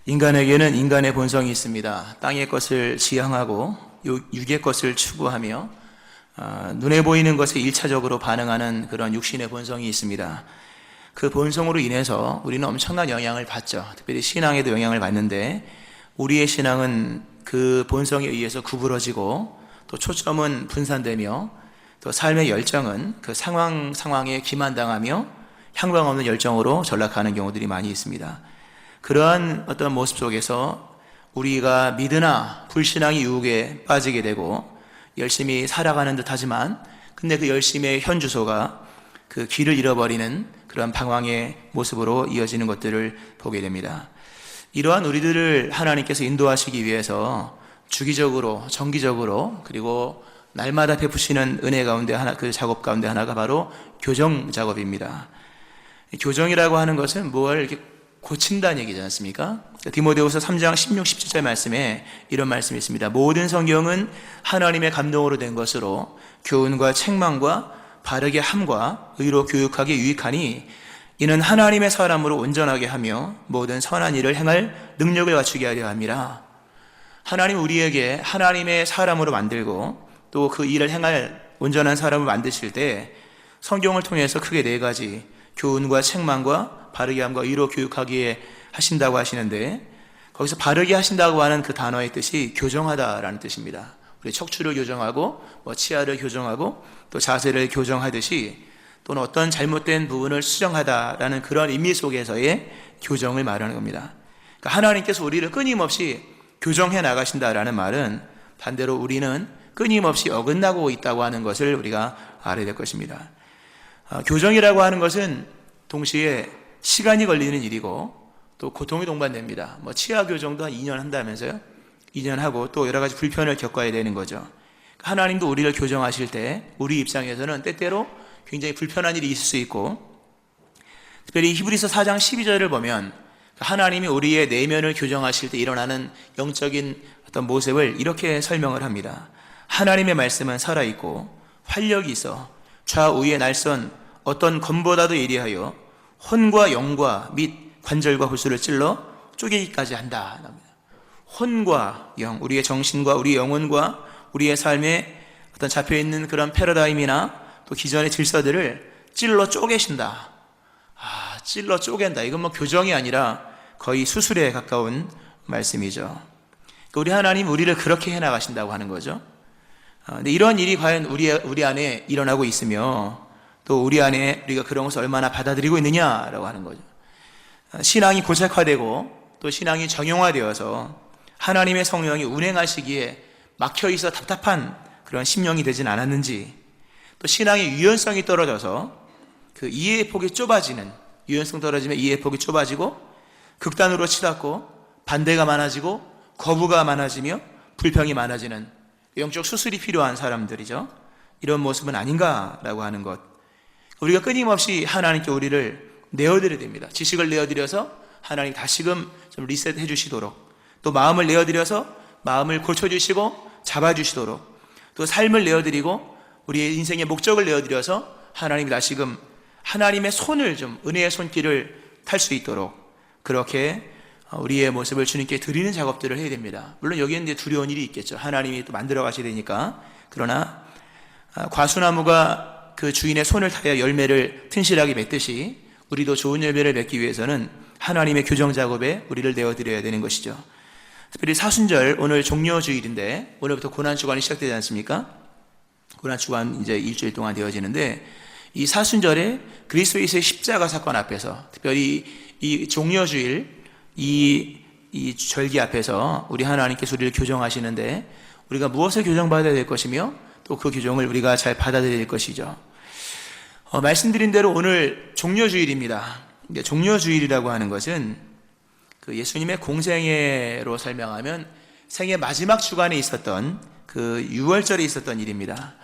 인간에게는 인간의 본성이 있습니다. 땅의 것을 지향하고 육의 것을 추구하며 눈에 보이는 것에 일차적으로 반응하는 그런 육신의 본성이 있습니다. 그 본성으로 인해서 우리는 엄청난 영향을 받죠. 특별히 신앙에도 영향을 받는데, 우리의 신앙은 그 본성에 의해서 구부러지고 또 초점은 분산되며 또 삶의 열정은 그 상황에 기만당하며 향방 없는 열정으로 전락하는 경우들이 많이 있습니다. 그러한 어떤 모습 속에서 우리가 믿으나 불신앙의 유혹에 빠지게 되고 열심히 살아가는 듯 하지만 근데 그 열심의 현주소가 그 길을 잃어버리는 그런 방황의 모습으로 이어지는 것들을 보게 됩니다. 이러한 우리들을 하나님께서 인도하시기 위해서 주기적으로 정기적으로 그리고 날마다 베푸시는 은혜 가운데 그 작업 가운데 하나가 바로 교정 작업입니다. 교정이라고 하는 것은 뭘 이렇게 고친다는 얘기지 않습니까? 디모데후서 3장 16, 17절 말씀에 이런 말씀이 있습니다. 모든 성경은 하나님의 감동으로 된 것으로 교훈과 책망과 바르게 함과 의로 교육하기에 유익하니 이는 하나님의 사람으로 온전하게 하며 모든 선한 일을 행할 능력을 갖추게 하려 함이라. 하나님 우리에게 하나님의 사람으로 만들고 또 그 일을 행할 온전한 사람을 만드실 때 성경을 통해서 크게 네 가지 교훈과 책망과 바르게 함과 의로 교육하기에 하신다고 하시는데, 거기서 바르게 하신다고 하는 그 단어의 뜻이 교정하다라는 뜻입니다. 우리 척추를 교정하고 치아를 교정하고 또 자세를 교정하듯이 또는 어떤 잘못된 부분을 수정하다라는 그런 의미 속에서의 교정을 말하는 겁니다. 그러니까 하나님께서 우리를 끊임없이 교정해 나가신다라는 말은 반대로 우리는 끊임없이 어긋나고 있다고 하는 것을 우리가 알아야 될 것입니다. 교정이라고 하는 것은 동시에 시간이 걸리는 일이고 또 고통이 동반됩니다. 치아 교정도 한 2년 한다면서요? 2년 하고 또 여러 가지 불편을 겪어야 되는 거죠. 하나님도 우리를 교정하실 때 우리 입장에서는 때때로 굉장히 불편한 일이 있을 수 있고, 특별히 히브리서 4장 12절을 보면 하나님이 우리의 내면을 교정하실 때 일어나는 영적인 어떤 모습을 이렇게 설명을 합니다. 하나님의 말씀은 살아있고 활력이 있어 좌우의 날선 어떤 검보다도 예리하여 혼과 영과 및 관절과 골수를 찔러 쪼개기까지 한다. 혼과 영, 우리의 정신과 우리의 영혼과 우리의 삶에 어떤 잡혀있는 그런 패러다임이나 또 기존의 질서들을 찔러 쪼개신다. 찔러 쪼갠다. 이건 교정이 아니라 거의 수술에 가까운 말씀이죠. 우리 하나님 우리를 그렇게 해나가신다고 하는 거죠. 근데 이런 일이 과연 우리 안에 일어나고 있으며 또 우리 안에 우리가 그런 것을 얼마나 받아들이고 있느냐라고 하는 거죠. 신앙이 고착화되고 또 신앙이 정형화되어서 하나님의 성령이 운행하시기에 막혀있어 답답한 그런 심령이 되진 않았는지, 또 신앙의 유연성이 떨어져서 그 이해의 폭이 좁아지는, 유연성 떨어지면 이해의 폭이 좁아지고 극단으로 치닫고 반대가 많아지고 거부가 많아지며 불평이 많아지는 영적 수술이 필요한 사람들이죠. 이런 모습은 아닌가라고 하는 것. 우리가 끊임없이 하나님께 우리를 내어드려야 됩니다. 지식을 내어드려서 하나님 다시금 좀 리셋해 주시도록, 또 마음을 내어드려서 마음을 고쳐주시고 잡아주시도록, 또 삶을 내어드리고 우리의 인생의 목적을 내어드려서 하나님이 다시금 하나님의 손을 좀 은혜의 손길을 탈 수 있도록 그렇게 우리의 모습을 주님께 드리는 작업들을 해야 됩니다. 물론 여기에는 이제 두려운 일이 있겠죠. 하나님이 또 만들어 가셔야 되니까. 그러나 과수나무가 그 주인의 손을 타야 열매를 튼실하게 맺듯이 우리도 좋은 열매를 맺기 위해서는 하나님의 교정 작업에 우리를 내어드려야 되는 것이죠. 특별히 사순절, 오늘 종려주일인데 오늘부터 고난주간이 시작되지 않습니까? 고난주간 이제 일주일 동안 되어지는데, 이 사순절에 그리스도의 십자가 사건 앞에서, 특별히 이 종려주일 이 절기 앞에서 우리 하나님께서 우리를 교정하시는데 우리가 무엇을 교정받아야 될 것이며 또 그 교정을 우리가 잘 받아들여야 될 것이죠. 말씀드린 대로 오늘 종려주일입니다. 종려주일이라고 하는 것은 그 예수님의 공생애로 설명하면 생애 마지막 주간에 있었던 그 유월절에 있었던 일입니다.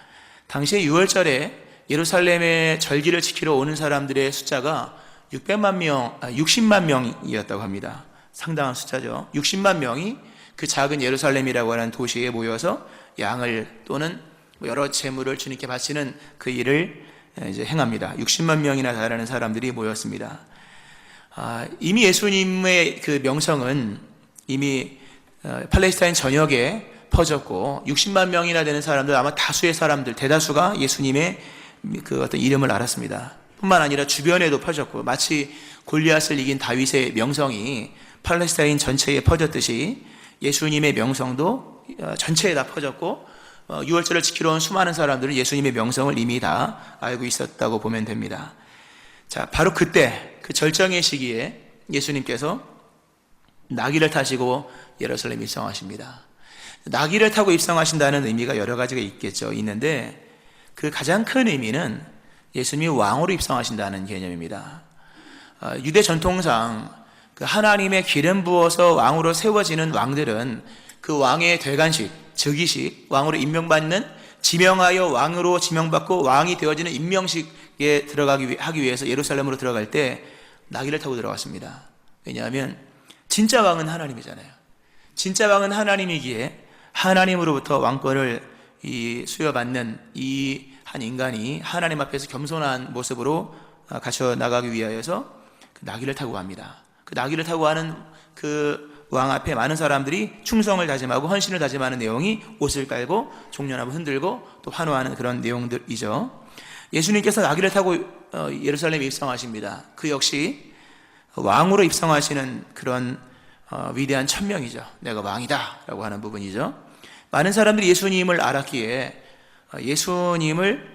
당시에 유월절에 예루살렘의 절기를 지키러 오는 사람들의 숫자가 60만 명이었다고 합니다. 상당한 숫자죠. 60만 명이 그 작은 예루살렘이라고 하는 도시에 모여서 양을 또는 여러 제물을 주님께 바치는 그 일을 이제 행합니다. 60만 명이나 달하는 사람들이 모였습니다. 이미 예수님의 그 명성은 이미 팔레스타인 전역에 퍼졌고 60만 명이나 되는 사람들, 아마 다수의 사람들, 대다수가 예수님의 그 어떤 이름을 알았습니다. 뿐만 아니라 주변에도 퍼졌고, 마치 골리앗을 이긴 다윗의 명성이 팔레스타인 전체에 퍼졌듯이 예수님의 명성도 전체에 다 퍼졌고, 유월절을 지키러 온 수많은 사람들은 예수님의 명성을 이미 다 알고 있었다고 보면 됩니다. 자, 바로 그때, 그 절정의 시기에 예수님께서 나귀를 타시고 예루살렘에 입성하십니다. 나귀를 타고 입성하신다는 의미가 여러 가지가 있는데, 그 가장 큰 의미는 예수님이 왕으로 입성하신다는 개념입니다. 유대 전통상 그 하나님의 기름 부어서 왕으로 세워지는 왕들은 그 왕의 대관식, 즉위식, 왕으로 임명받는, 지명하여 왕으로 지명받고 왕이 되어지는 임명식에 하기 위해서 예루살렘으로 들어갈 때 나귀를 타고 들어갔습니다. 왜냐하면 진짜 왕은 하나님이잖아요. 진짜 왕은 하나님이기에 하나님으로부터 왕권을 수여받는 이 한 인간이 하나님 앞에서 겸손한 모습으로 갖춰 나가기 위하여서 그 나귀를 타고 갑니다. 그 나귀를 타고 가는 그 왕 앞에 많은 사람들이 충성을 다짐하고 헌신을 다짐하는 내용이 옷을 깔고 종려나무 흔들고 또 환호하는 그런 내용들이죠. 예수님께서 나귀를 타고 예루살렘에 입성하십니다. 그 역시 왕으로 입성하시는 그런 위대한 천명이죠. 내가 왕이다 라고 하는 부분이죠. 많은 사람들이 예수님을 알았기에 예수님을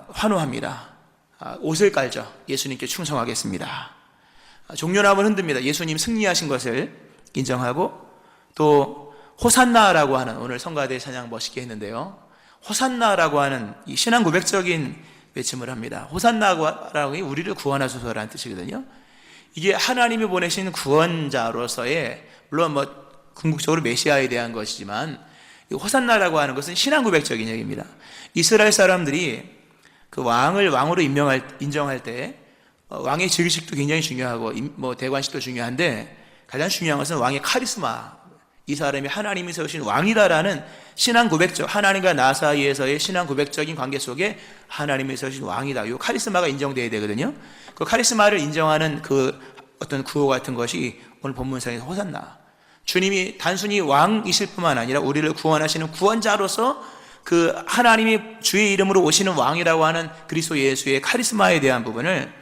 환호합니다. 옷을 깔죠. 예수님께 충성하겠습니다. 종려나무를 흔듭니다. 예수님 승리하신 것을 인정하고, 또 호산나라고 하는, 오늘 성가대 찬양 멋있게 했는데요, 호산나라고 하는 이 신앙 고백적인 외침을 합니다. 호산나라고 우리를 구원하소서라는 뜻이거든요. 이게 하나님이 보내신 구원자로서의, 물론 궁극적으로 메시아에 대한 것이지만, 호산나라고 하는 것은 신앙 고백적인 얘기입니다. 이스라엘 사람들이 그 왕을 왕으로 인정할 때 왕의 즉위식도 굉장히 중요하고 대관식도 중요한데, 가장 중요한 것은 왕의 카리스마, 이 사람이 하나님이 세우신 왕이다라는 신앙 고백적, 하나님과 나 사이에서의 신앙 고백적인 관계 속에 하나님이 세우신 왕이다, 이 카리스마가 인정되어야 되거든요. 그 카리스마를 인정하는 그 어떤 구호 같은 것이 오늘 본문상에서 호산나, 주님이 단순히 왕이실 뿐만 아니라 우리를 구원하시는 구원자로서 그 하나님이 주의 이름으로 오시는 왕이라고 하는 그리스도 예수의 카리스마에 대한 부분을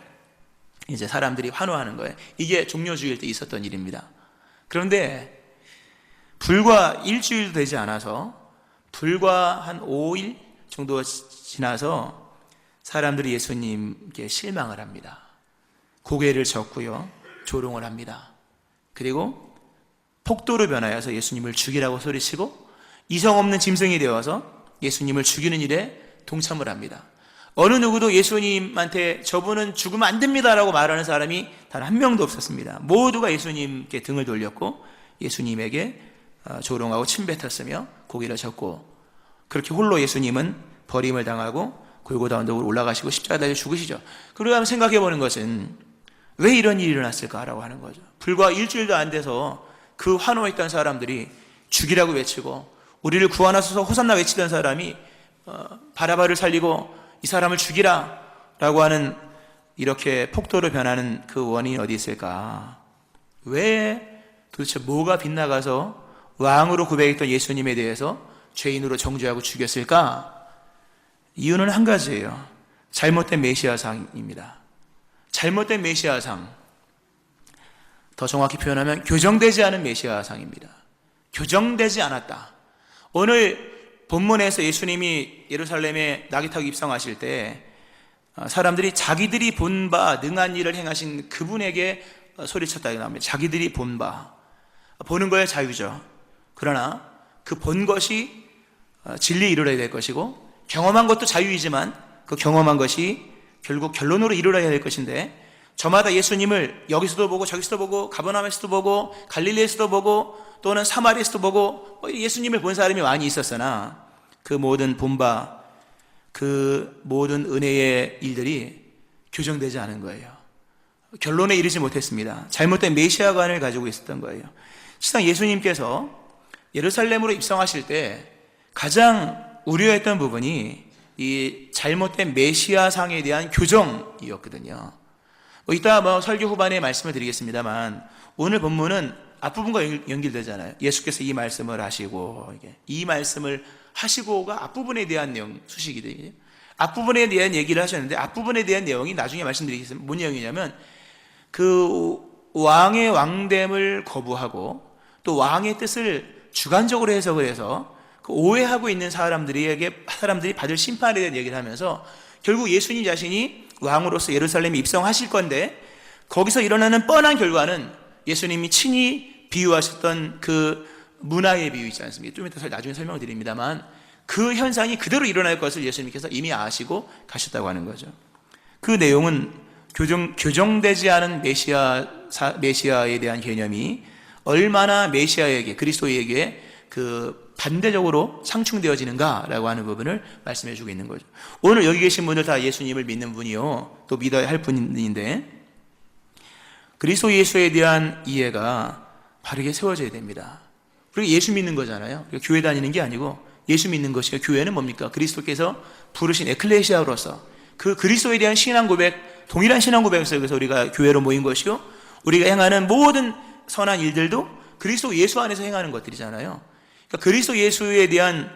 이제 사람들이 환호하는 거예요. 이게 종료주일 때 있었던 일입니다. 그런데 불과 일주일도 되지 않아서, 불과 한 5일 정도 지나서 사람들이 예수님께 실망을 합니다. 고개를 젓고요, 조롱을 합니다. 그리고 폭도로 변하여서 예수님을 죽이라고 소리치고 이성 없는 짐승이 되어서 예수님을 죽이는 일에 동참을 합니다. 어느 누구도 예수님한테 저분은 죽으면 안 됩니다라고 말하는 사람이 단 한 명도 없었습니다. 모두가 예수님께 등을 돌렸고 예수님에게 조롱하고 침뱉었으며 고개를 젓고, 그렇게 홀로 예수님은 버림을 당하고 골고다 언덕으로 올라가시고 십자가 달려 죽으시죠. 그러면 생각해 보는 것은 왜 이런 일이 일어났을까라고 하는 거죠. 불과 일주일도 안 돼서 그 환호했던 사람들이 죽이라고 외치고, 우리를 구원하소서 호산나 외치던 사람이 바라바를 살리고 이 사람을 죽이라 라고 하는, 이렇게 폭도로 변하는 그 원인이 어디 있을까? 왜 도대체 뭐가 빗나가서 왕으로 고백했던 예수님에 대해서 죄인으로 정죄하고 죽였을까? 이유는 한 가지예요. 잘못된 메시아상입니다. 잘못된 메시아상, 더 정확히 표현하면 교정되지 않은 메시아상입니다. 교정되지 않았다. 오늘 본문에서 예수님이 예루살렘에 나귀 타고 입성하실 때 사람들이 자기들이 본 바 능한 일을 행하신 그분에게 소리쳤다 나옵니다. 자기들이 본 바, 보는 거에 자유죠. 그러나 그 본 것이 진리에 이르러야 될 것이고, 경험한 것도 자유이지만 그 경험한 것이 결국 결론으로 이르러야 될 것인데, 저마다 예수님을 여기서도 보고 저기서도 보고 가버나움에서도 보고 갈릴리에서도 보고 또는 사마리아에서도 보고 예수님을 본 사람이 많이 있었으나, 그 모든 본바, 그 모든 은혜의 일들이 교정되지 않은 거예요. 결론에 이르지 못했습니다. 잘못된 메시아관을 가지고 있었던 거예요. 실상 예수님께서 예루살렘으로 입성하실 때 가장 우려했던 부분이 이 잘못된 메시아상에 대한 교정이었거든요. 이따 설교 후반에 말씀을 드리겠습니다만, 오늘 본문은 앞부분과 연결되잖아요. 예수께서 이 말씀을 하시고, 이 말씀을 하시고가 앞부분에 대한 내용, 수식이거든요. 앞부분에 대한 얘기를 하셨는데, 앞부분에 대한 내용이 나중에 말씀드리겠습니다. 뭔 내용이냐면, 그 왕의 왕됨을 거부하고, 또 왕의 뜻을 주관적으로 해석을 해서, 그 오해하고 있는 사람들이 받을 심판에 대한 얘기를 하면서, 결국 예수님 자신이 왕으로서 예루살렘에 입성하실 건데, 거기서 일어나는 뻔한 결과는 예수님이 친히 비유하셨던 그 문화의 비유 있지 않습니까? 좀 이따 나중에 설명을 드립니다만, 그 현상이 그대로 일어날 것을 예수님께서 이미 아시고 가셨다고 하는 거죠. 그 내용은 교정되지 않은 메시아에 대한 개념이 얼마나 메시아에게, 그리스도에게 그 반대적으로 상충되어지는가라고 하는 부분을 말씀해 주고 있는 거죠. 오늘 여기 계신 분들 다 예수님을 믿는 분이요, 또 믿어야 할 분인데, 그리스도 예수에 대한 이해가 바르게 세워져야 됩니다. 그리고 예수 믿는 거잖아요. 교회 다니는 게 아니고 예수 믿는 것이요. 교회는 뭡니까? 그리스도께서 부르신 에클레시아로서 그 그리스도에 대한 신앙 고백, 동일한 신앙 고백을 속에서 우리가 교회로 모인 것이요, 우리가 행하는 모든 선한 일들도 그리스도 예수 안에서 행하는 것들이잖아요. 그러니까 그리스도 예수에 대한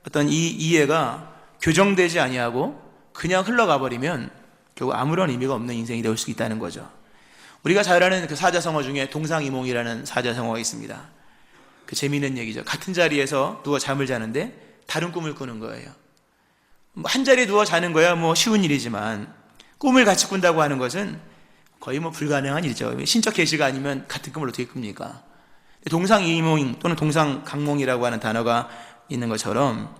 어떤 이 이해가 교정되지 아니하고 그냥 흘러가 버리면 결국 아무런 의미가 없는 인생이 될 수 있다는 거죠. 우리가 잘 아는 그 사자성어 중에 동상이몽이라는 사자성어가 있습니다. 그 재미있는 얘기죠. 같은 자리에서 누워 잠을 자는데 다른 꿈을 꾸는 거예요. 한 자리에 누워 자는 거야 뭐 쉬운 일이지만, 꿈을 같이 꾼다고 하는 것은 거의 뭐 불가능한 일이죠. 신적 계시가 아니면 같은 꿈을 어떻게 꿉니까? 동상이몽 또는 동상강몽이라고 하는 단어가 있는 것처럼,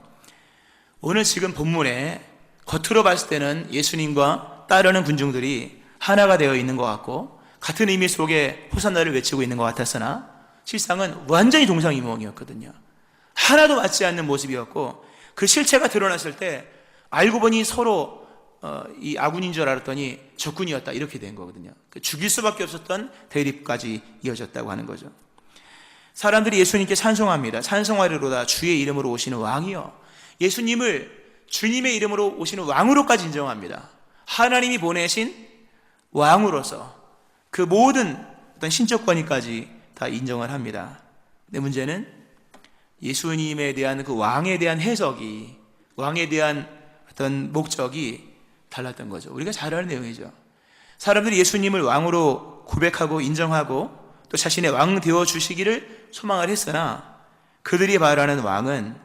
오늘 지금 본문에 겉으로 봤을 때는 예수님과 따르는 군중들이 하나가 되어 있는 것 같고 같은 의미 속에 호산나를 외치고 있는 것 같았으나, 실상은 완전히 동상이몽이었거든요. 하나도 맞지 않는 모습이었고, 그 실체가 드러났을 때 알고 보니 서로 이 아군인 줄 알았더니 적군이었다, 이렇게 된 거거든요. 죽일 수밖에 없었던 대립까지 이어졌다고 하는 거죠. 사람들이 예수님께 찬송합니다. 찬송하리로다 주의 이름으로 오시는 왕이여. 예수님을 주님의 이름으로 오시는 왕으로까지 인정합니다. 하나님이 보내신 왕으로서 그 모든 어떤 신적 권위까지 다 인정을 합니다. 근데 문제는 예수님에 대한 그 왕에 대한 해석이, 왕에 대한 어떤 목적이 달랐던 거죠. 우리가 잘 아는 내용이죠. 사람들이 예수님을 왕으로 고백하고 인정하고 또 자신의 왕 되어 주시기를 소망을 했으나, 그들이 말하는 왕은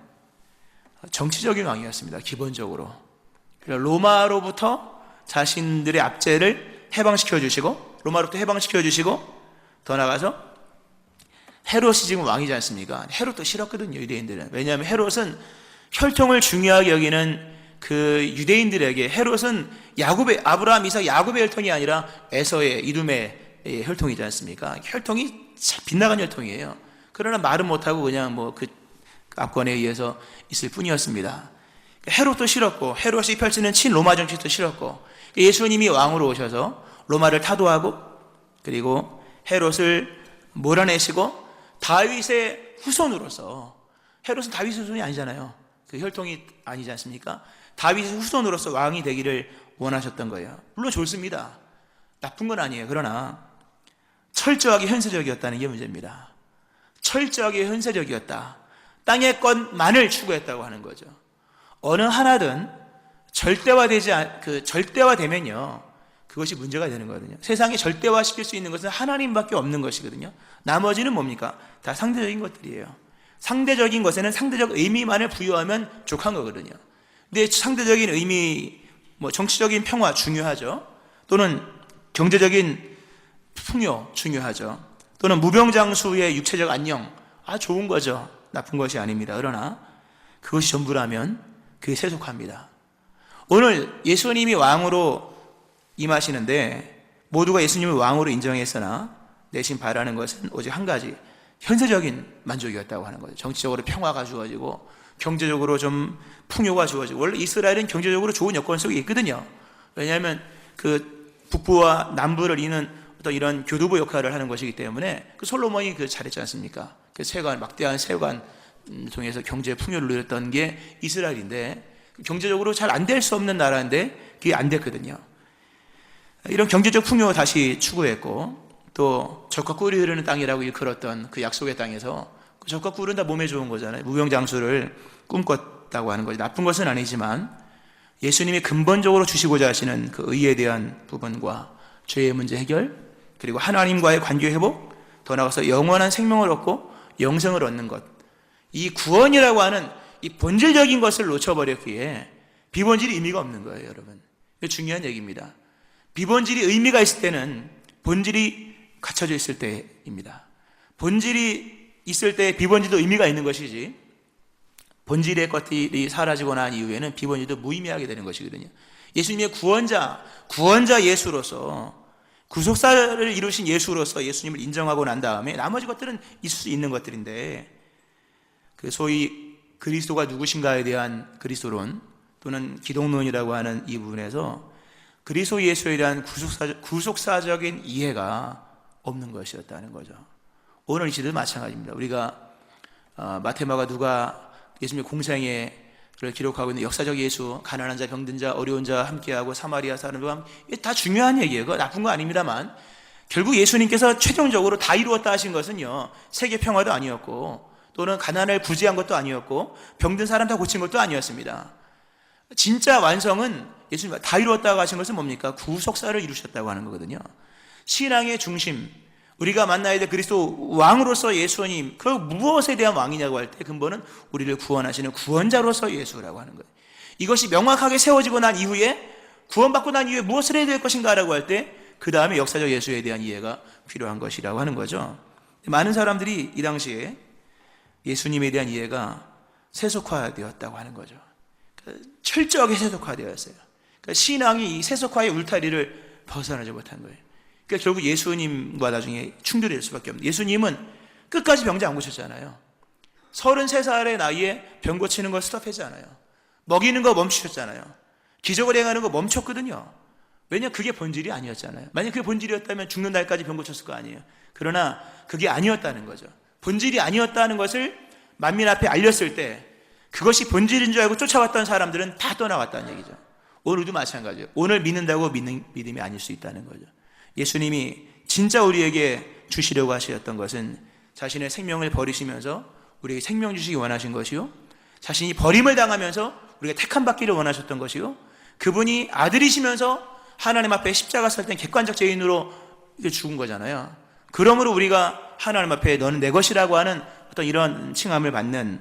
정치적인 왕이었습니다. 기본적으로 로마로부터 자신들의 압제를 해방시켜 주시고, 로마로부터 해방시켜 주시고, 더 나아가서 헤롯이 지금 왕이지 않습니까? 헤롯도 싫었거든요, 유대인들은. 왜냐하면 헤롯은 혈통을 중요하게 여기는 그 유대인들에게, 헤롯은 야곱의, 아브라함, 이삭, 야곱의 혈통이 아니라 에서의, 이둠의 혈통이지 않습니까? 혈통이 빗나간 혈통이에요. 그러나 말은 못하고 그냥 뭐 그 압권에 의해서 있을 뿐이었습니다. 헤롯도 싫었고, 헤롯이 펼치는 친로마 정치도 싫었고, 예수님이 왕으로 오셔서 로마를 타도하고, 그리고 헤롯을 몰아내시고 다윗의 후손으로서, 헤롯은 다윗의 후손이 아니잖아요. 그 혈통이 아니지 않습니까? 다윗의 후손으로서 왕이 되기를 원하셨던 거예요. 물론 좋습니다. 나쁜 건 아니에요. 그러나 철저하게 현세적이었다는 게 문제입니다. 철저하게 현세적이었다. 땅의 것만을 추구했다고 하는 거죠. 어느 하나든 절대화되면요, 그것이 문제가 되는 거거든요. 세상에 절대화시킬 수 있는 것은 하나님밖에 없는 것이거든요. 나머지는 뭡니까? 다 상대적인 것들이에요. 상대적인 것에는 상대적 의미만을 부여하면 족한 거거든요. 근데 상대적인 의미, 뭐 정치적인 평화 중요하죠. 또는 경제적인 풍요 중요하죠. 또는 무병장수의 육체적 안녕, 좋은 거죠. 나쁜 것이 아닙니다. 그러나 그것이 전부라면 그게 세속합니다. 오늘 예수님이 왕으로 임하시는데 모두가 예수님을 왕으로 인정했으나 내심 바라는 것은 오직 한 가지, 현세적인 만족이었다고 하는 거죠. 정치적으로 평화가 주어지고 경제적으로 좀 풍요가 주어지고, 원래 이스라엘은 경제적으로 좋은 여건 속에 있거든요. 왜냐하면 그 북부와 남부를 잇는 어떤 이런 교두보 역할을 하는 것이기 때문에, 그 솔로몬이 그 잘했지 않습니까? 그 세관, 막대한 세관 통해서 경제 풍요를 누렸던 게 이스라엘인데, 경제적으로 잘 안 될 수 없는 나라인데 그게 안 됐거든요. 이런 경제적 풍요 다시 추구했고, 또 젖과 꿀이 흐르는 땅이라고 일컬었던 그 약속의 땅에서 그 젖과 꿀은 다 몸에 좋은 거잖아요. 무병장수를 꿈꿨다고 하는 거죠. 나쁜 것은 아니지만 예수님이 근본적으로 주시고자 하시는 그 의에 대한 부분과 죄의 문제 해결, 그리고 하나님과의 관계 회복, 더 나아가서 영원한 생명을 얻고 영생을 얻는 것, 이 구원이라고 하는 이 본질적인 것을 놓쳐버렸기에 비본질이 의미가 없는 거예요, 여러분. 이거 중요한 얘기입니다. 비본질이 의미가 있을 때는 본질이 갖춰져 있을 때입니다. 본질이 있을 때 비본질도 의미가 있는 것이지, 본질의 것들이 사라지고 난 이후에는 비본질도 무의미하게 되는 것이거든요. 예수님의 구원자 예수로서, 구속사를 이루신 예수로서 예수님을 인정하고 난 다음에 나머지 것들은 있을 수 있는 것들인데, 그 소위 그리스도가 누구신가에 대한 그리스도론 또는 기독론이라고 하는 이 부분에서 그리스도 예수에 대한 구속사적인 이해가 없는 것이었다는 거죠. 오늘 이 시대도 마찬가지입니다. 우리가 마테마가 누가 예수님의 공생애를 기록하고 있는 역사적 예수, 가난한 자, 병든 자, 어려운 자 함께하고 사마리아 사람들과 함께, 이게 다 중요한 얘기예요. 그거 나쁜 거 아닙니다만 결국 예수님께서 최종적으로 다 이루었다 하신 것은요, 세계 평화도 아니었고 또는 가난을 구제한 것도 아니었고 병든 사람 다 고친 것도 아니었습니다. 진짜 완성은 예수님 다 이루었다고 하신 것은 뭡니까? 구속사를 이루셨다고 하는 거거든요. 신앙의 중심, 우리가 만나야 될 그리스도 왕으로서 예수님, 그 무엇에 대한 왕이냐고 할 때 근본은 우리를 구원하시는 구원자로서 예수라고 하는 거예요. 이것이 명확하게 세워지고 난 이후에, 구원받고 난 이후에 무엇을 해야 될 것인가 라고 할 때 그 다음에 역사적 예수에 대한 이해가 필요한 것이라고 하는 거죠. 많은 사람들이 이 당시에 예수님에 대한 이해가 세속화되었다고 하는 거죠. 철저하게 세속화되었어요. 그러니까 신앙이 이 세속화의 울타리를 벗어나지 못한 거예요. 그러니까 결국 예수님과 나중에 충돌이 될 수밖에 없는. 예수님은 끝까지 병자 안 고쳤잖아요. 33살의 나이에 병 고치는 걸 스톱했잖아요. 먹이는 거 멈추셨잖아요. 기적을 행하는 거 멈췄거든요. 왜냐하면 그게 본질이 아니었잖아요. 만약 그게 본질이었다면 죽는 날까지 병 고쳤을 거 아니에요. 그러나 그게 아니었다는 거죠. 본질이 아니었다는 것을 만민 앞에 알렸을 때 그것이 본질인 줄 알고 쫓아왔던 사람들은 다 떠나왔다는 얘기죠. 오늘도 마찬가지예요. 오늘 믿는다고 믿음이 아닐 수 있다는 거죠. 예수님이 진짜 우리에게 주시려고 하셨던 것은 자신의 생명을 버리시면서 우리에게 생명 주시기 원하신 것이요, 자신이 버림을 당하면서 우리가 택함 받기를 원하셨던 것이요, 그분이 아들이시면서 하나님 앞에 십자가 설 땐 객관적 죄인으로 죽은 거잖아요. 그러므로 우리가 하나님 앞에 너는 내 것이라고 하는 어떤 이런 칭함을 받는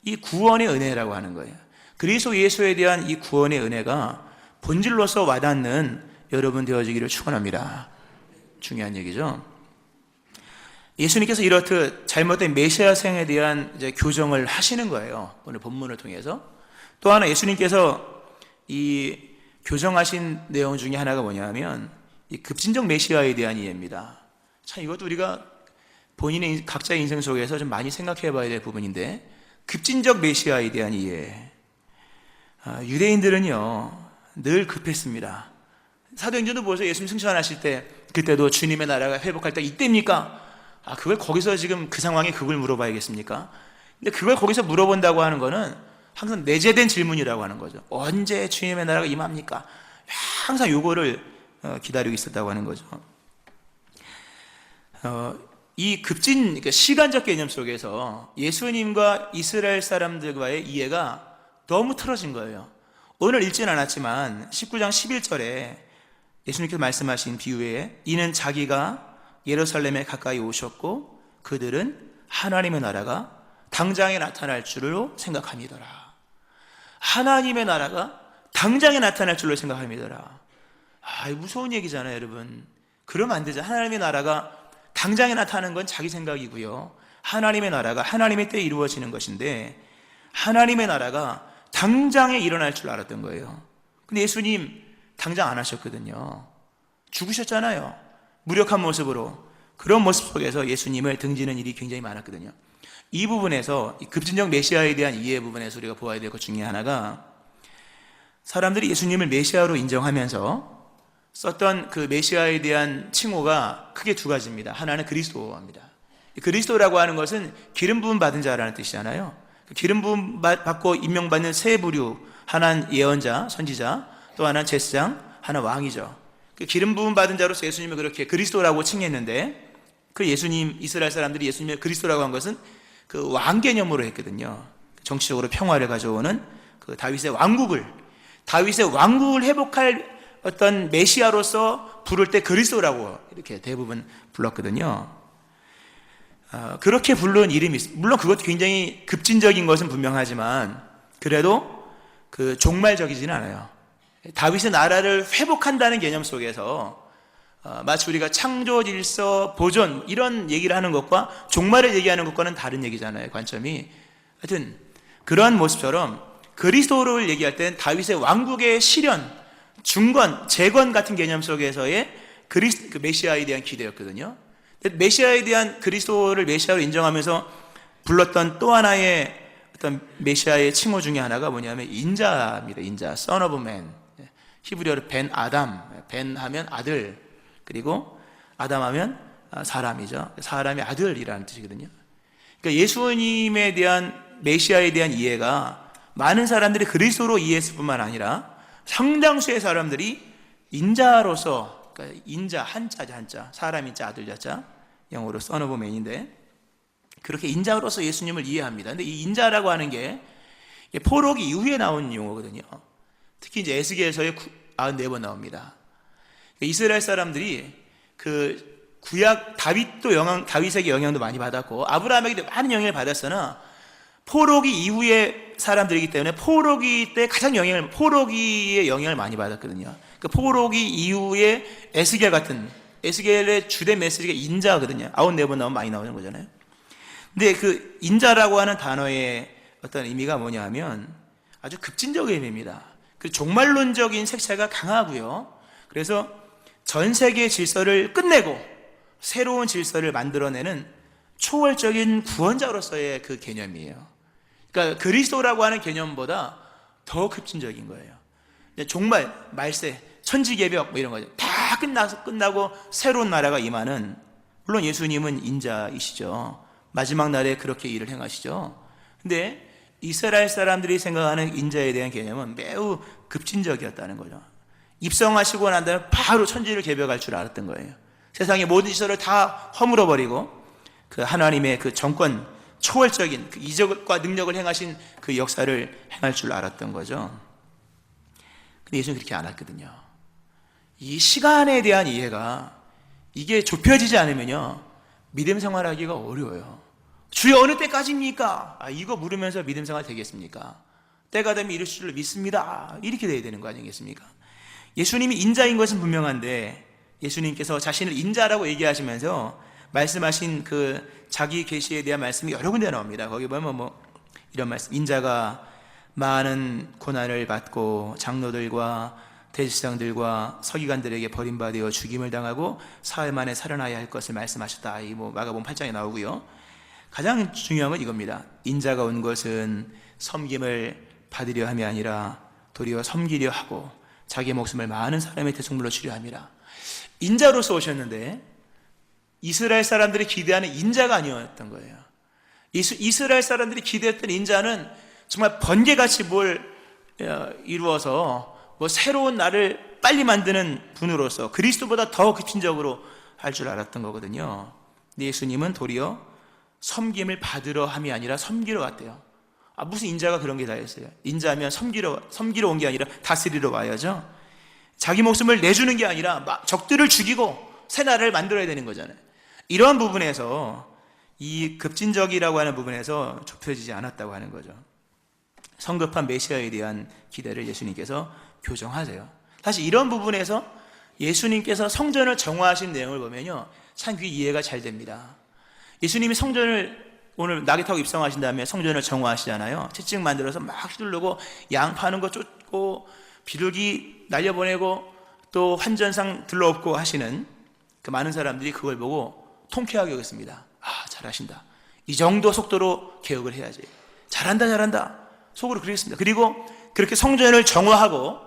이 구원의 은혜라고 하는 거예요. 그리스도 예수에 대한 이 구원의 은혜가 본질로서 와닿는 여러분 되어지기를 축원합니다. 중요한 얘기죠. 예수님께서 이렇듯 잘못된 메시아생에 대한 이제 교정을 하시는 거예요. 오늘 본문을 통해서. 또 하나 예수님께서 이 교정하신 내용 중에 하나가 뭐냐면 이 급진적 메시아에 대한 이해입니다. 참 이것도 우리가 본인의 각자의 인생 속에서 좀 많이 생각해 봐야 될 부분인데, 급진적 메시아에 대한 이해. 유대인들은요 늘 급했습니다. 사도행전도 보세요. 예수님 승천하실 때 그때도 주님의 나라가 회복할 때 이때입니까? 그걸 거기서 지금 그 상황에 그걸 물어봐야겠습니까? 근데 그걸 거기서 물어본다고 하는 거는 항상 내재된 질문이라고 하는 거죠. 언제 주님의 나라가 임합니까? 항상 요거를 기다리고 있었다고 하는 거죠. 이 그러니까 시간적 개념 속에서 예수님과 이스라엘 사람들과의 이해가 너무 틀어진 거예요. 오늘 읽지는 않았지만 19장 11절에 예수님께서 말씀하신 비유에 이는 자기가 예루살렘에 가까이 오셨고 그들은 하나님의 나라가 당장에 나타날 줄로 생각함이더라. 하나님의 나라가 당장에 나타날 줄로 생각함이더라. 무서운 얘기잖아요, 여러분. 그러면 안 되죠. 하나님의 나라가 당장에 나타나는 건 자기 생각이고요, 하나님의 나라가 하나님의 때에 이루어지는 것인데 하나님의 나라가 당장에 일어날 줄 알았던 거예요. 근데 예수님 당장 안 하셨거든요. 죽으셨잖아요. 무력한 모습으로. 그런 모습 속에서 예수님을 등지는 일이 굉장히 많았거든요. 이 부분에서 이 급진적 메시아에 대한 이해 부분에서 우리가 보아야 될 것 중에 하나가, 사람들이 예수님을 메시아로 인정하면서 썼던 그 메시아에 대한 칭호가 크게 두 가지입니다. 하나는 그리스도입니다. 그리스도라고 하는 것은 기름 부음 받은 자라는 뜻이잖아요. 기름 부음 받고 임명받는 세 부류, 하나는 예언자, 선지자, 또 하나는 제사장, 하나는 왕이죠. 그 기름 부음 받은 자로서 예수님을 그렇게 그리스도라고 칭했는데, 그 예수님, 이스라엘 사람들이 예수님을 그리스도라고 한 것은 그 왕 개념으로 했거든요. 정치적으로 평화를 가져오는 그 다윗의 왕국을 회복할 어떤 메시아로서 부를 때 그리스도라고 이렇게 대부분 불렀거든요. 그렇게 부른 이름이 있습니다. 물론 그것도 굉장히 급진적인 것은 분명하지만 그래도 그 종말적이지는 않아요. 다윗의 나라를 회복한다는 개념 속에서 마치 우리가 창조, 질서, 보존 이런 얘기를 하는 것과 종말을 얘기하는 것과는 다른 얘기잖아요. 관점이. 하여튼 그러한 모습처럼 그리스도를 얘기할 때는 다윗의 왕국의 실현, 중건, 재건 같은 개념 속에서의 그 메시아에 대한 기대였거든요. 메시아에 대한 그리스도를 메시아로 인정하면서 불렀던 또 하나의 어떤 메시아의 칭호 중에 하나가 뭐냐면 인자입니다. 인자, son of man. 히브리어로 벤 아담, 벤 하면 아들, 그리고 아담 하면 사람이죠. 사람의 아들이라는 뜻이거든요. 그러니까 예수님에 대한 메시아에 대한 이해가 많은 사람들이 그리스도로 이해했을 뿐만 아니라 상당수의 사람들이 인자로서, 그러니까 인자, 한자, 사람 인자, 아들 자자, 영어로 son of man인데 그렇게 인자로서 예수님을 이해합니다. 근데 이 인자라고 하는 게 포로기 이후에 나온 용어거든요. 특히 이제 에스겔서에 94번 나옵니다. 이스라엘 사람들이 그 구약 다윗에게 영향도 많이 받았고 아브라함에게도 많은 영향을 받았으나 포로기 이후의 사람들이기 때문에 포로기의 영향을 많이 받았거든요. 그 포로기 이후에 에스겔의 주된 메시지가 인자거든요. 94번 나오면 많이 나오는 거잖아요. 근데 그 인자라고 하는 단어의 어떤 의미가 뭐냐 하면 아주 급진적인 의미입니다. 그 종말론적인 색채가 강하고요. 그래서 전 세계 질서를 끝내고 새로운 질서를 만들어내는 초월적인 구원자로서의 그 개념이에요. 그러니까 그리스도라고 하는 개념보다 더 급진적인 거예요. 종말, 말세, 천지개벽 뭐 이런 거죠. 다 끝나고 새로운 나라가 임하는, 물론 예수님은 인자이시죠. 마지막 날에 그렇게 일을 행하시죠. 근데 이스라엘 사람들이 생각하는 인자에 대한 개념은 매우 급진적이었다는 거죠. 입성하시고 난 다음에 바로 천지를 개벽할 줄 알았던 거예요. 세상의 모든 시설을 다 허물어버리고 그 하나님의 그 정권, 초월적인 그 이적과 능력을 행하신 그 역사를 행할 줄 알았던 거죠. 근데 예수는 그렇게 안 했거든요. 이 시간에 대한 이해가 이게 좁혀지지 않으면요 믿음 생활하기가 어려워요. 주여 어느 때까지입니까? 이거 물으면서 믿음 생활 되겠습니까? 때가 되면 이루실 줄 믿습니다. 이렇게 돼야 되는 거 아니겠습니까? 예수님이 인자인 것은 분명한데 예수님께서 자신을 인자라고 얘기하시면서 말씀하신 그 자기 계시에 대한 말씀이 여러 군데 나옵니다. 거기 보면 이런 말씀, 인자가 많은 고난을 받고 장로들과 대제사장들과 서기관들에게 버림받아 죽임을 당하고 사흘 만에 살아나야 할 것을 말씀하셨다. 이 마가복음 8장에 나오고요. 가장 중요한 건 이겁니다. 인자가 온 것은 섬김을 받으려 함이 아니라 도리어 섬기려 하고 자기 목숨을 많은 사람의 대속물로 주려 함이라. 인자로서 오셨는데 이스라엘 사람들이 기대하는 인자가 아니었던 거예요. 이스라엘 사람들이 기대했던 인자는 정말 번개같이 뭘 이루어서 새로운 나를 빨리 만드는 분으로서 그리스도보다 더 급진적으로 할 줄 알았던 거거든요. 근데 예수님은 도리어 섬김을 받으러 함이 아니라 섬기러 왔대요. 무슨 인자가 그런 게 다 있어요. 인자하면 섬기러 온 게 아니라 다스리러 와야죠. 자기 목숨을 내주는 게 아니라 적들을 죽이고 새 나라를 만들어야 되는 거잖아요. 이러한 부분에서 이 급진적이라고 하는 부분에서 좁혀지지 않았다고 하는 거죠. 성급한 메시아에 대한 기대를 예수님께서 교정하세요. 사실 이런 부분에서 예수님께서 성전을 정화하신 내용을 보면요 참 그 이해가 잘 됩니다. 예수님이 성전을 오늘 낙에 타고 입성하신 다음에 성전을 정화하시잖아요. 채찍 만들어서 막 휘두르고 양 파는 거 쫓고 비둘기 날려보내고 또 환전상 들러엎고 하시는 그 많은 사람들이 그걸 보고 통쾌하게 여겼습니다. 잘하신다. 이 정도 속도로 개혁을 해야지. 잘한다. 속으로 그랬습니다. 그리고 그렇게 성전을 정화하고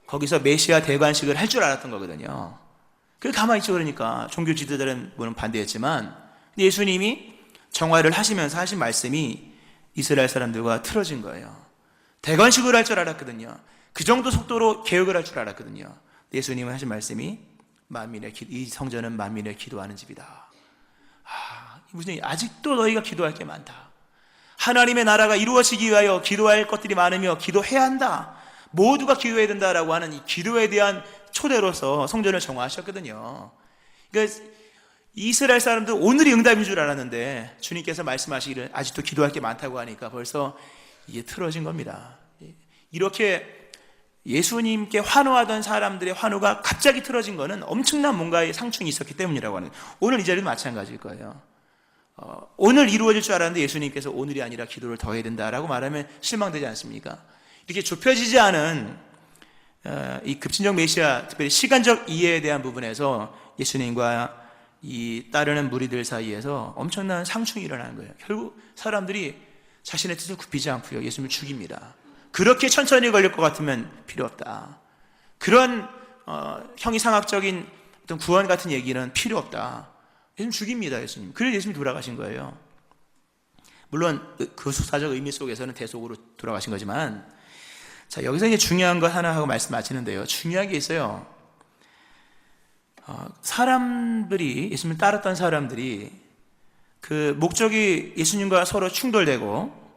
거기서 메시아 대관식을 할 줄 알았던 거거든요. 가만히 있죠. 그러니까 종교 지도자들은 물론 반대했지만 예수님이 정화를 하시면서 하신 말씀이 이스라엘 사람들과 틀어진 거예요. 대관식을 할 줄 알았거든요. 그 정도 속도로 개혁을 할 줄 알았거든요. 예수님은 하신 말씀이 이 성전은 만민의 기도하는 집이다. 무슨 아직도 너희가 기도할 게 많다. 하나님의 나라가 이루어지기 위하여 기도할 것들이 많으며 기도해야 한다. 모두가 기도해야 된다라고 하는 이 기도에 대한 초대로서 성전을 정화하셨거든요. 그러니까 이스라엘 사람들 오늘이 응답인 줄 알았는데 주님께서 말씀하시기를 아직도 기도할 게 많다고 하니까 벌써 이게 틀어진 겁니다. 이렇게 예수님께 환호하던 사람들의 환호가 갑자기 틀어진 거는 엄청난 뭔가의 상충이 있었기 때문이라고 하는 거예요. 오늘 이 자리도 마찬가지일 거예요. 오늘 이루어질 줄 알았는데 예수님께서 오늘이 아니라 기도를 더 해야 된다라고 말하면 실망되지 않습니까? 이렇게 좁혀지지 않은 이 급진적 메시아, 특별히 시간적 이해에 대한 부분에서 예수님과 이 따르는 무리들 사이에서 엄청난 상충이 일어나는 거예요. 결국 사람들이 자신의 뜻을 굽히지 않고요, 예수님을 죽입니다. 그렇게 천천히 걸릴 것 같으면 필요 없다. 그런 형이상학적인 어떤 구원 같은 얘기는 필요 없다. 예수님 죽입니다, 예수님. 그래서 예수님이 돌아가신 거예요. 물론 그 수사적 의미 속에서는 대속으로 돌아가신 거지만, 자, 여기서 이제 중요한 것 하나 하고 말씀 마치는데요. 중요한 게 있어요. 사람들이, 예수님을 따랐던 사람들이 그 목적이 예수님과 서로 충돌되고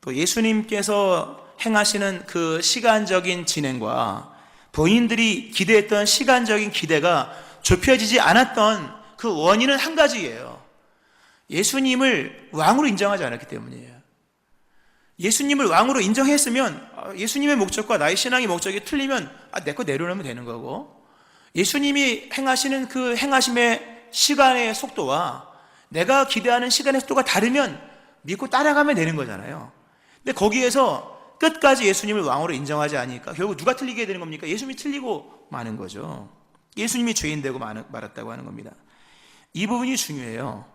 또 예수님께서 행하시는 그 시간적인 진행과 본인들이 기대했던 시간적인 기대가 좁혀지지 않았던 그 원인은 한 가지예요. 예수님을 왕으로 인정하지 않았기 때문이에요. 예수님을 왕으로 인정했으면 예수님의 목적과 나의 신앙의 목적이 틀리면 내 거 내려놓으면 되는 거고, 예수님이 행하시는 그 행하심의 시간의 속도와 내가 기대하는 시간의 속도가 다르면 믿고 따라가면 되는 거잖아요. 근데 거기에서 끝까지 예수님을 왕으로 인정하지 않으니까 결국 누가 틀리게 되는 겁니까? 예수님이 틀리고 마는 거죠. 예수님이 죄인 되고 말았다고 하는 겁니다. 이 부분이 중요해요.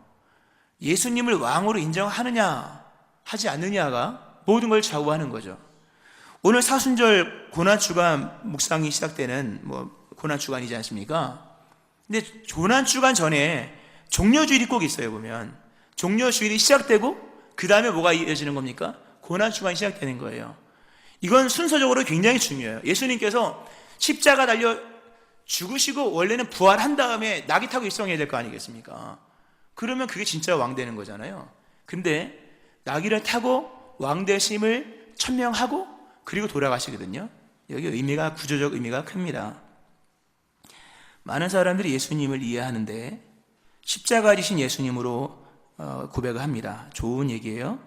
예수님을 왕으로 인정하느냐 하지 않느냐가 모든 걸 좌우하는 거죠. 오늘 사순절 고난주간 묵상이 시작되는 고난주간이지 않습니까? 근데 고난주간 전에 종려주일이 꼭 있어요. 보면 종려주일이 시작되고 그 다음에 뭐가 이어지는 겁니까? 고난주간이 시작되는 거예요. 이건 순서적으로 굉장히 중요해요. 예수님께서 십자가 달려 죽으시고 원래는 부활한 다음에 낙이 타고 일성해야 될 거 아니겠습니까? 그러면 그게 진짜 왕 되는 거잖아요. 근데 낙이를 타고 왕 되심을 천명하고 그리고 돌아가시거든요. 여기 의미가, 구조적 의미가 큽니다. 많은 사람들이 예수님을 이해하는데 십자가 지신 예수님으로 고백을 합니다. 좋은 얘기예요.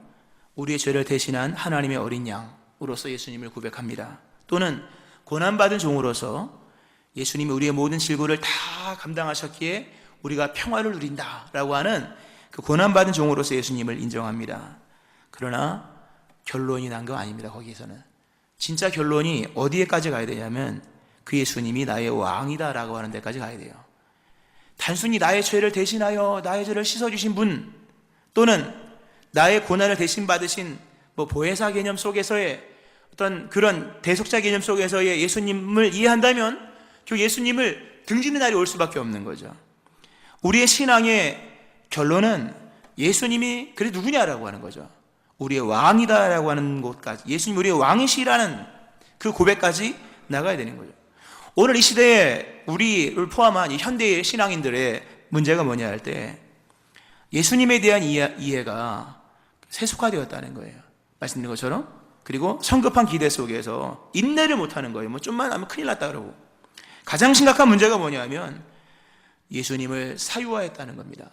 우리의 죄를 대신한 하나님의 어린 양으로서 예수님을 고백합니다. 또는 고난받은 종으로서 예수님이 우리의 모든 질고를 다 감당하셨기에 우리가 평화를 누린다라고 하는 그 고난받은 종으로서 예수님을 인정합니다. 그러나 결론이 난 거 아닙니다. 거기에서는 진짜 결론이 어디에까지 가야 되냐면 그 예수님이 나의 왕이다라고 하는 데까지 가야 돼요. 단순히 나의 죄를 대신하여 나의 죄를 씻어주신 분, 또는 나의 고난을 대신 받으신 보혜사 개념 속에서의 어떤 그런 대속자 개념 속에서의 예수님을 이해한다면 그 예수님을 등지는 날이 올 수밖에 없는 거죠. 우리의 신앙의 결론은 예수님이 그래 누구냐라고 하는 거죠. 우리의 왕이다라고 하는 곳까지, 예수님 우리의 왕이시라는 그 고백까지 나가야 되는 거죠. 오늘 이 시대에 우리를 포함한 이 현대의 신앙인들의 문제가 뭐냐 할 때 예수님에 대한 이해가 세속화되었다는 거예요. 말씀드린 것처럼. 그리고 성급한 기대 속에서 인내를 못하는 거예요. 좀만 하면 큰일 났다 그러고. 가장 심각한 문제가 뭐냐면 예수님을 사유화했다는 겁니다.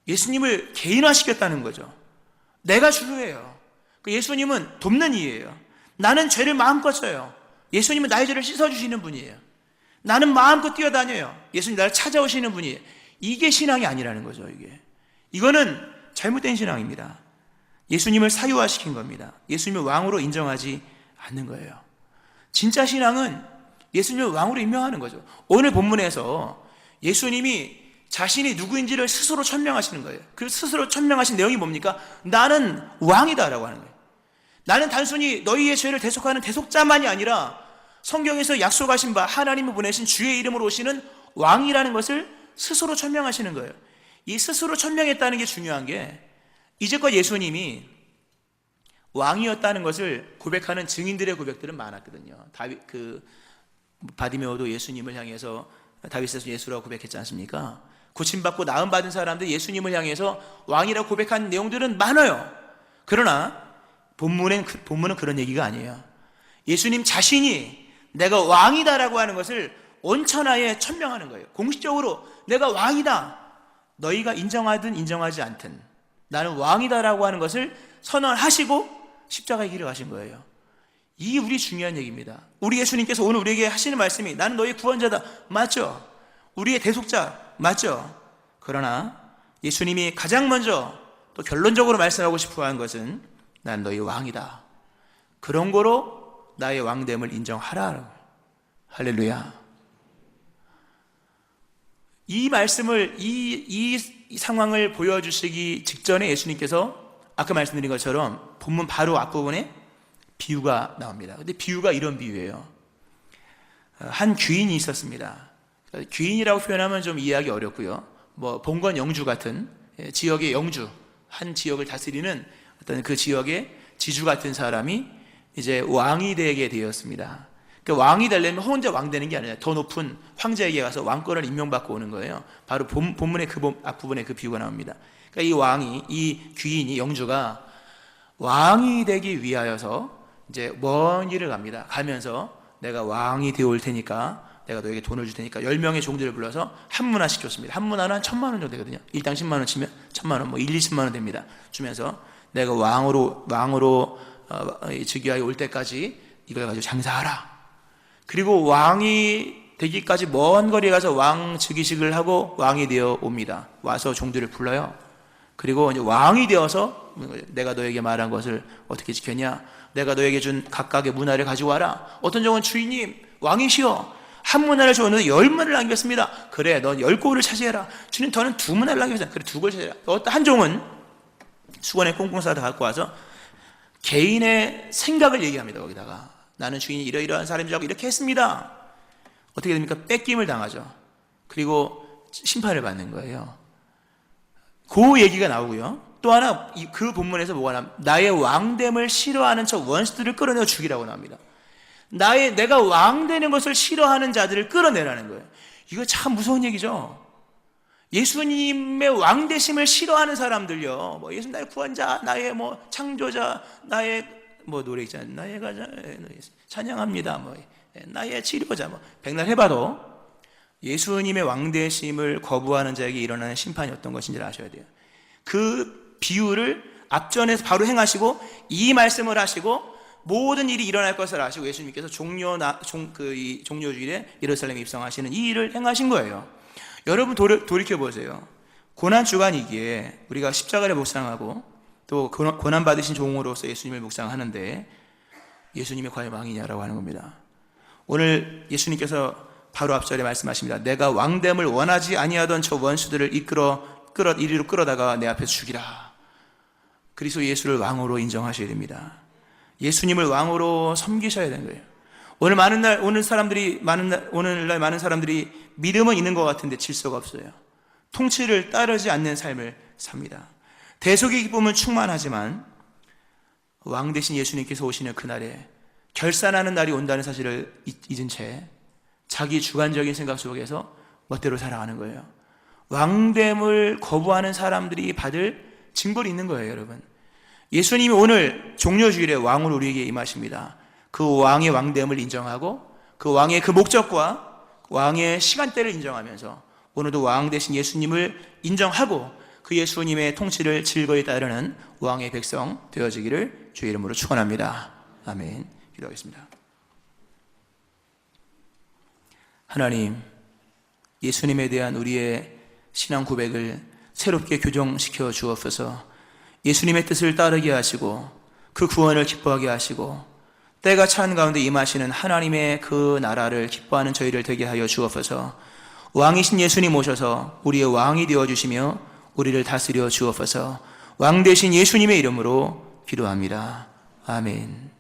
예수님을 개인화시켰다는 거죠. 내가 주류예요. 예수님은 돕는 이예요. 나는 죄를 마음껏 져요. 예수님은 나의 죄를 씻어주시는 분이에요. 나는 마음껏 뛰어다녀요. 예수님 나를 찾아오시는 분이에요. 이게 신앙이 아니라는 거죠. 이거는 잘못된 신앙입니다. 예수님을 사유화시킨 겁니다. 예수님을 왕으로 인정하지 않는 거예요. 진짜 신앙은 예수님을 왕으로 임명하는 거죠. 오늘 본문에서 예수님이 자신이 누구인지를 스스로 천명하시는 거예요. 그 스스로 천명하신 내용이 뭡니까? 나는 왕이다라고 하는 거예요. 나는 단순히 너희의 죄를 대속하는 대속자만이 아니라 성경에서 약속하신 바 하나님이 보내신 주의 이름으로 오시는 왕이라는 것을 스스로 천명하시는 거예요. 이 스스로 천명했다는 게 중요한 게, 이제껏 예수님이 왕이었다는 것을 고백하는 증인들의 고백들은 많았거든요. 바디메오도 예수님을 향해서 다윗에서 예수라고 고백했지 않습니까? 고침받고 나음받은 사람들 예수님을 향해서 왕이라고 고백한 내용들은 많아요. 그러나 본문은 그런 얘기가 아니에요. 예수님 자신이 내가 왕이다라고 하는 것을 온천하에 천명하는 거예요. 공식적으로 내가 왕이다. 너희가 인정하든 인정하지 않든 나는 왕이다라고 하는 것을 선언하시고 십자가의 길을 가신 거예요. 이게 우리 중요한 얘기입니다. 우리 예수님께서 오늘 우리에게 하시는 말씀이 나는 너희 구원자다. 맞죠? 우리의 대속자. 맞죠? 그러나 예수님이 가장 먼저 또 결론적으로 말씀하고 싶어 하는 것은 난 너희 왕이다. 그런 거로 나의 왕됨을 인정하라. 할렐루야. 이 말씀을 이 상황을 보여주시기 직전에 예수님께서 아까 말씀드린 것처럼 본문 바로 앞부분에 비유가 나옵니다. 근데 비유가 이런 비유예요. 한 귀인이 있었습니다. 귀인이라고 표현하면 좀 이해하기 어렵고요. 봉건 영주 같은 지역의 영주, 한 지역을 다스리는 어떤 그 지역의 지주 같은 사람이 이제 왕이 되게 되었습니다. 그러니까 왕이 되려면 혼자 왕 되는 게 아니라 더 높은 황제에게 가서 왕권을 임명받고 오는 거예요. 바로 본문의 앞부분에 그 비유가 나옵니다. 그러니까 이 귀인이, 영주가 왕이 되기 위하여서 이제 먼 길을 갑니다. 가면서 내가 왕이 되어 올 테니까 내가 너에게 돈을 줄 테니까 10명의 종들을 불러서 한 문화씩 줬습니다. 한 문화는 한 1,000만 원 정도 되거든요. 일당 10만 원 치면 1,000만 원, 1, 20만 원 됩니다. 주면서 내가 왕으로 즉위하여 올 때까지 이걸 가지고 장사하라. 그리고 왕이 되기까지 먼 거리에 가서 왕 즉위식을 하고 왕이 되어 옵니다. 와서 종들을 불러요. 그리고 이제 왕이 되어서 내가 너에게 말한 것을 어떻게 지켰냐? 내가 너에게 준 각각의 문화를 가지고 와라. 어떤 종은 주인님 왕이시여 한 문화를 줬는데 10문화를 남겼습니다. 그래 넌 10고를 차지해라. 주님 더는 2문화를 남겼습니다. 그래 2고를 차지해라. 어떤 한 종은 수건에 꽁꽁 싸다 갖고 와서 개인의 생각을 얘기합니다. 거기다가 나는 주인이 이러이러한 사람이라고 이렇게 했습니다. 어떻게 됩니까? 뺏김을 당하죠. 그리고 심판을 받는 거예요. 그 얘기가 나오고요. 또 하나 그 본문에서 뭐가 나옵니까? 나의 왕됨을 싫어하는 저 원수들을 끌어내어 죽이라고 나옵니다. 내가 왕 되는 것을 싫어하는 자들을 끌어내라는 거예요. 이거 참 무서운 얘기죠. 예수님의 왕 되심을 싫어하는 사람들요. 예수님 나의 구원자, 나의 창조자, 나의 노래 있잖아요. 나의 가자, 찬양합니다. 나의 치료자, 백날 해봐도 예수님의 왕 되심을 거부하는 자에게 일어나는 심판이 어떤 것인지를 아셔야 돼요. 그 비유를 앞전에서 바로 행하시고 이 말씀을 하시고 모든 일이 일어날 것을 아시고 예수님께서 종료주일에 예루살렘에 입성하시는 이 일을 행하신 거예요. 여러분 돌이켜보세요. 고난주간이기에 우리가 십자가를 묵상하고 또 고난받으신 종으로서 예수님을 묵상하는데 예수님이 과연 왕이냐라고 하는 겁니다. 오늘 예수님께서 바로 앞절에 말씀하십니다. 내가 왕됨을 원하지 아니하던 저 원수들을 이리로 끌어다가 내 앞에서 죽이라. 그리스도 예수를 왕으로 인정하셔야 됩니다. 예수님을 왕으로 섬기셔야 되는 거예요. 오늘날 많은 사람들이 믿음은 있는 것 같은데 질서가 없어요. 통치를 따르지 않는 삶을 삽니다. 대속의 기쁨은 충만하지만 왕 대신 예수님께서 오시는 그날에 결산하는 날이 온다는 사실을 잊은 채 자기 주관적인 생각 속에서 멋대로 살아가는 거예요. 왕됨을 거부하는 사람들이 받을 징벌이 있는 거예요, 여러분. 예수님이 오늘 종료주일에 왕으로 우리에게 임하십니다. 그 왕의 왕됨을 인정하고 그 왕의 그 목적과 왕의 시간대를 인정하면서 오늘도 왕 대신 예수님을 인정하고 그 예수님의 통치를 즐거이 따르는 왕의 백성 되어지기를 주의 이름으로 축원합니다. 아멘. 기도하겠습니다. 하나님, 예수님에 대한 우리의 신앙 고백을 새롭게 교정시켜 주옵소서. 예수님의 뜻을 따르게 하시고 그 구원을 기뻐하게 하시고 때가 찬 가운데 임하시는 하나님의 그 나라를 기뻐하는 저희를 되게 하여 주옵소서. 왕이신 예수님 오셔서 우리의 왕이 되어주시며 우리를 다스려 주옵소서. 왕 되신 예수님의 이름으로 기도합니다. 아멘.